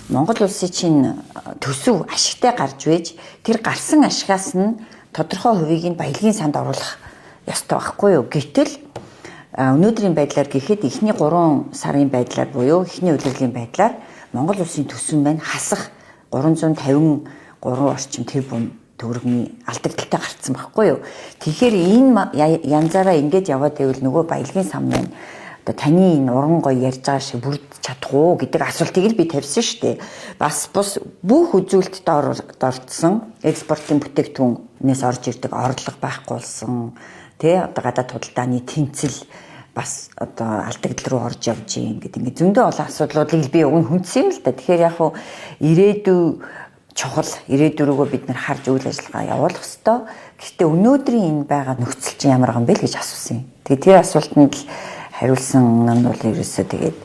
Монгол улсын чинь төсөв ашигтай гарч байж тэр гарсан ашигаас нь тодорхой хувийг нь баялагын санд оруулах ёстой байхгүй юу? Гэтэл өнөөдрийн байдлаар гэхэд эхний 3 сарын байдлаар буюу эхний удирдлагын байдлаар Монгол улсын төсөв маань хасах 353 орчим тэрбум төгрөгийн алдагдaltaй гарцсан байхгүй юу? Тэгэхээр энэ янзаараа ингэж яваад байвал нөгөө баялагын сан маань одоо таны энэ уран гоё ярьж байгаа шиг бүрдэж чадах уу гэдэг асуултыг л би тавьсан шүү дээ. Бас бус бүх үзүүлэлтд орцсон экспортын бүтээгдэхүүнээс орж ирдэг орлого байхгүй болсон. Тэ одоо гадаад худалдааны тэнцэл бас одоо алдагдал руу орж явж юм гэдэг ингээд зөндөө олон асуудлуудыг би уг нь хүндсэн юм л да. Тэгэхээр яг хуу ирээдүй чухал ирээдүрөөгөө бид нар харж үйл ажиллагаа явуулах ёстой. Гэхдээ өнөөдрийн энэ байгаа нөхцөл чинь ямар байгаа юм бэ л гэж асуусан юм. Тэгээ тэр асуултанд л хариулсан нь бол ерөөсөө тэгээд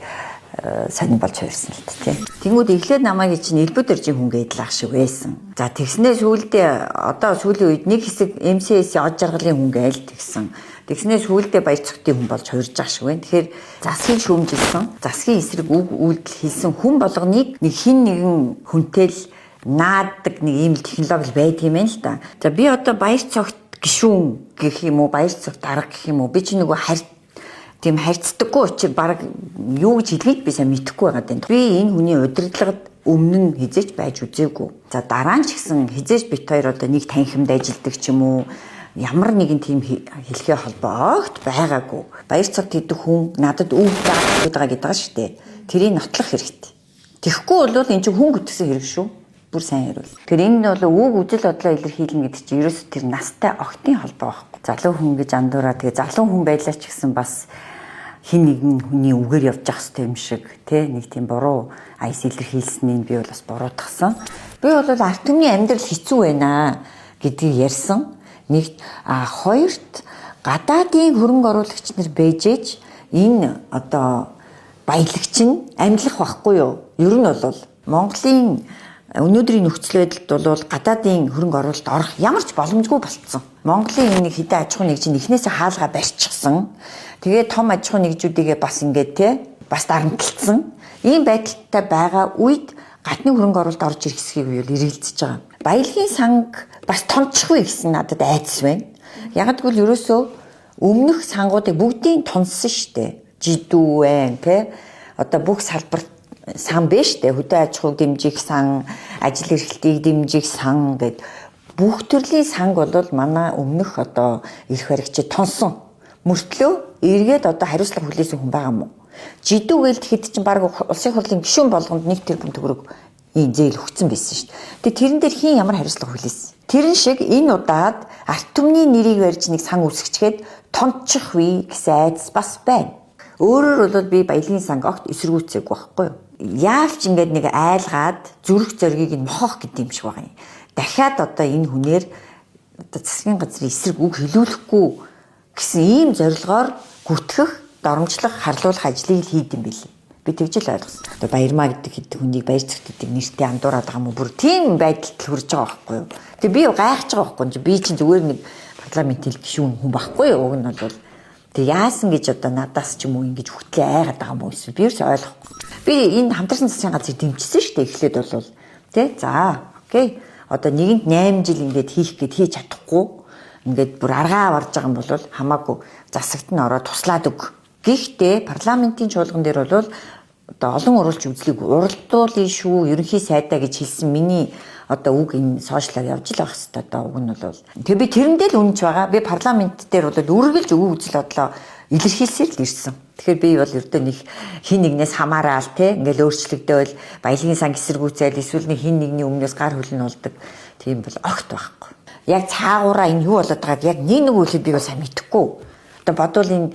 сайн болж хувирсан л дээ. Тэнгүүд эхлээд намайг чинь элбэг дөржийн хүн гэдэл ах шиг байсан. За тэгснээ сүүлдээ одоо сүүлийн үед нэг хэсэг МСС-ийн од жаргалын хүн гээл тэгсэн. Тэгснээ сүүлдээ баяр цогтын хүн болж хувирж байгаа шиг байна. Тэгэхээр засгийг шүүмжилсэн, засгийн эсрэг үг үйлдэл хийсэн хүн болгоныг нэг хин нэгэн хүнтэл наадаг нэг ийм технологи байдаг юм байна л да. За би одоо баяр цогт гишүүн гэх юм уу, баяр цогт дарга гэх юм уу, би чи нөгөө тийм харьцдаггүй учраас баг юу гэж хэлхийд би сайн мэдэхгүй байгаа юм. Би энэ хүний удирдлагад өмнө нь хизээч байж үзээгүй. За дараа нь ч гэсэн хизээч бит хоёр одоо нэг танхимд ажилдаг ч юм уу, ямар нэгэн тийм хэлхээ холбоо огт байгаагүй. Баяр цогт хийдэг хүн надад үг байгаа гэдэг шүү дээ. Тэрийг нотлох хэрэгтэй. Тэгэхгүй бол энэ чинь хүн гүтгсэн хэрэг шүү. Бүр сайн ярил. Тэгэхээр энэ нь бол үг үжил бодлоо илэрхийлнэ гэдэг чинь ерөөсөө тэр настай огтын холбоо байхгүй. Залуу хүн гэж андуураа тэгээ залуу хүн байлаа ч гэсэн бас хин нэгэн хүний үгээр явж ах хэвээр юм шиг тий нэг тийм буруу айс илэрхийлсэнийг би бол бас буруутгасан. Би бол ард түмний амьдрал хэцүү байна гэдгийг ярьсан. Нэг хоёрт гадаадын хөрөнгө оруулагч нар бэжэж энэ одоо баялагч нь амьдлах байхгүй юу? Ер нь бол Монголын өнөөдрийн нөхцөл байдалд бол гадаадын хөрөнгө оруулалт орох ямар ч боломжгүй болцсон. Монголын энэ хэдэн аж ахуй нэгж эхнээсээ хаалгаа барьчихсан. Тэгээд том аж ахуй нэгжүүдийгээ бас ингээд те бас дарамтлцсан. Ийм байдалтай байгаа үед гадны хөрөнгө оруулалт орж ирэх хэсгийг үйл эргэлзэж байгаа. Баялагын санг бас тонцчихгүй гэсэн надад айдас байна. Яг гэвэл ерөөсөө өмнөх сангуудыг бүгдийг тонсон штэ. Жидүү байна те. Одоо бүх салбарт сан биш дээ. Хөдөө аж ахуйг дэмжих сан, ажил эрхлэлтийг дэмжих сан гэд бүх төрлийн санг бол манай өмнөх одоо эрх баригчид тонсон. Мөртлөө эргээд одоо хариуцлага хүлээсэн хүн байгаа мó. Жидүү гээл тэгэхэд чинь баг улсын хурлын гишүүн болгонд 1 тэрбум төгрөг ийм зээл өгсөн байсан шүү дээ. Тэгээ тэрэн дээр хин ямар хариуцлага хүлээсэн. Тэрэн шиг энэ удаад арт түмний нэрийг барьж нэг сан үүсгэчгээд тончих вэ гэсэн айдас бас байна. Өөрөөр бол би баялагын санг огт эсэргүүцээгүй байхгүй юу? Яавч ингээд нэг айлгаад зүрх зоригийг нь мохох гэдэг юм шиг байгаа юм. Дахиад одоо энэ хүнээр одоо засгийн газрын эсрэг үг хэлүүлэхгүй гэсэн ийм зорилгоор гүтгэх, доромжлох, харлуулах ажлыг хийд юм билий. Би тэгж л ойлгосон. Одоо баярмаа гэдэг хүнийг баяр цогт гэдэг нэртэй андуураад байгаа юм бүр тийм байдалд хүрж байгаа байхгүй юу? Тэгээ би гайхаж байгаа байхгүй юу? Би чинь зүгээр нэг парламентын гишүүн хүн байхгүй юу? Уг нь бол тэг яасан гэж одоо надаас ч юм уу ингэж хөтлөө айгаад байгаа юм уу эсвэл би ерөөсөй ойлгохгүй. Би энэ хамтарсан засгийн газрыг дэмжсэн шүү дээ эхлээд бол тий за окей одоо нэгэнд 8 жил ингээд хийх гээд хийж чадахгүй ингээд бүр аргаа барж байгаа юм бол хамаагүй засагт нь ороод туслаад өг. Гэхдээ парламентын чуулган дээр бол одоо олон уралч үзлийг уралдуулъя шүү ерөнхий сайдаа гэж хэлсэн миний одоо үг энэ сошиалаар явж л байх хэвээр одоо үг нь бол тэгээ би тэрэндээ л үнэнч байгаа. Би парламент дээр бол үргэлж үг үзэл бодлоо илэрхийлсээр л ирсэн. Тэгэхээр би бол ердөө нэг хин нэгнээс хамаараал те ингээл өөрчлөгдөөл баялагын сан эсэргүүцэл эсвэл нэг хин нэгний өмнөөс гар хөлн болдог тийм бол огт байхгүй. Яг цаагаараа энэ юу болоод байгааг яг нэг үлээд би бол сайн мэдэхгүй. Одоо бодвол энэ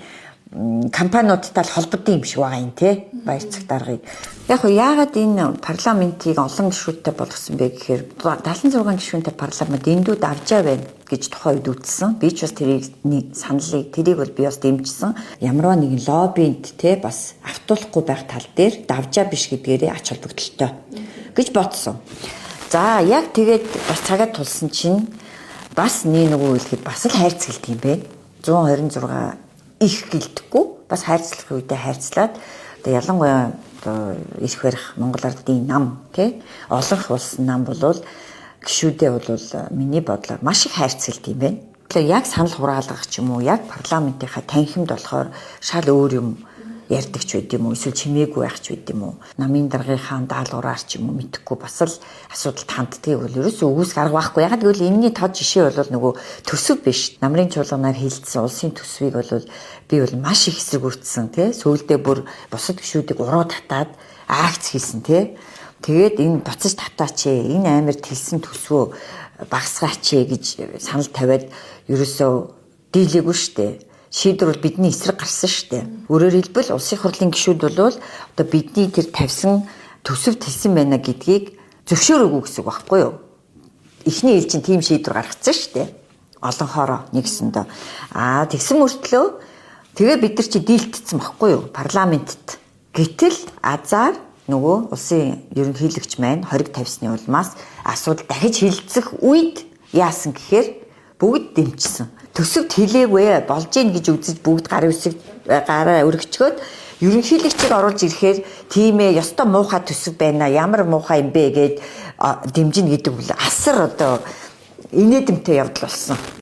компаниудтай л холбогдсон юм шиг байгаа юм те баяр цогт даргыг. Яг хөө яагаад энэ парламентыг олон гишүүнтэй болгосон бэ гэхээр 76 гишүүнтэй парламент эндүүд авчаа байна гэж тухайн үед үтсэн. Би ч бас тэрийг бол би бас дэмжсэн. Ямарваа нэгэн лоббинд те бас автуулахгүй байх тал дээр давжаа биш гэдгээрээ ач холбогдолтой гэж бодсон. За яг тэгээд бас цагаад тулсан чинь бас нэг үлэхэд бас л хайрцагт юм бэ. 126 их гэлдэхгүй бас хайрцлах үедээ хайрцлаад одоо ялангуяа одоо эрх барих Монгол Ардын нам тий олонх улсын нам болвол гишүүдээ бол миний бодлоор маш их хайрцагт юм байна. Тэгэхээр яг санал хураалгах ч юм уу, яг парламентынхаа танхимд болохоор шал өөр юм ярьдаг ч байд юм уу, эсвэл чимээгүй байх ч байд юм уу. Намын даргынхаа даалгавраар ч юм уу мэдхгүй бас л асуудалд ханддгийг бол ерөөсөө үгүйс арга байхгүй. Ягаад гэвэл энэний тод жишээ бол нөгөө төсөв биш. Намрын чуулганаар хилцсэн улсын төсвийг бол би бол маш их эсэргүүцсэн тий. Сөүлдээ бүр бусад гишүүдийг уруу татаад акц хийсэн тий. Тэгээд энэ буцаж татаач ээ, энэ амар тэлсэн төсвөө багасгаач ээ гэж санал тавиад ерөөсөө дийлээгүй штэ. Шийдвэр бол бидний эсрэг гарсан штэ. Өөрөөр хэлбэл улсын хурлын гишүүд бол одоо бидний тэр тавьсан төсөв тэлсэн байна гэдгийг зөвшөөрөөгүй гэсэн үг байхгүй юу? Эхний ээлжин тийм шийдвэр гаргацсан штэ. Олонхороо нэгсэндээ. Тэгсэн мөртлөө тэгээ бид нар чи дийлтцсэн байхгүй юу? Парламентт. Гэтэл азар нөгөө улсын ерөнхийлөгч маань хориг тавьсны улмаас асуудал дахиж хилцэх үед яасан гэхээр бүгд дэмжсэн. Төсөвт хэлээгүй болж ийн гэж үзэж бүгд гараа өргөчгөөд ерөнхийлөгчийг оруулж ирэхээр тийм ээ ёстой муухай төсөв байна. Ямар муухай юм бэ гэд дэмжинэ гэдэг үл асар одоо инээдэмтэй явдал болсон.